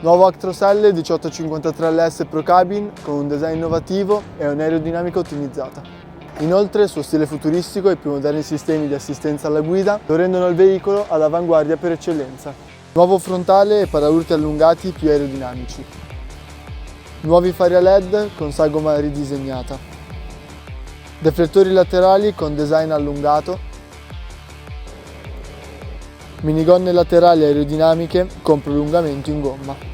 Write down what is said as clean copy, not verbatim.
Nuovo Actros L 1853 LS Pro Cabin con un design innovativo e un'aerodinamica ottimizzata. Inoltre il suo stile futuristico e i più moderni sistemi di assistenza alla guida lo rendono il veicolo all'avanguardia per eccellenza. Nuovo frontale e paraurti allungati più aerodinamici. Nuovi fari a LED con sagoma ridisegnata. Deflettori laterali con design allungato. Minigonne laterali aerodinamiche con prolungamento in gomma.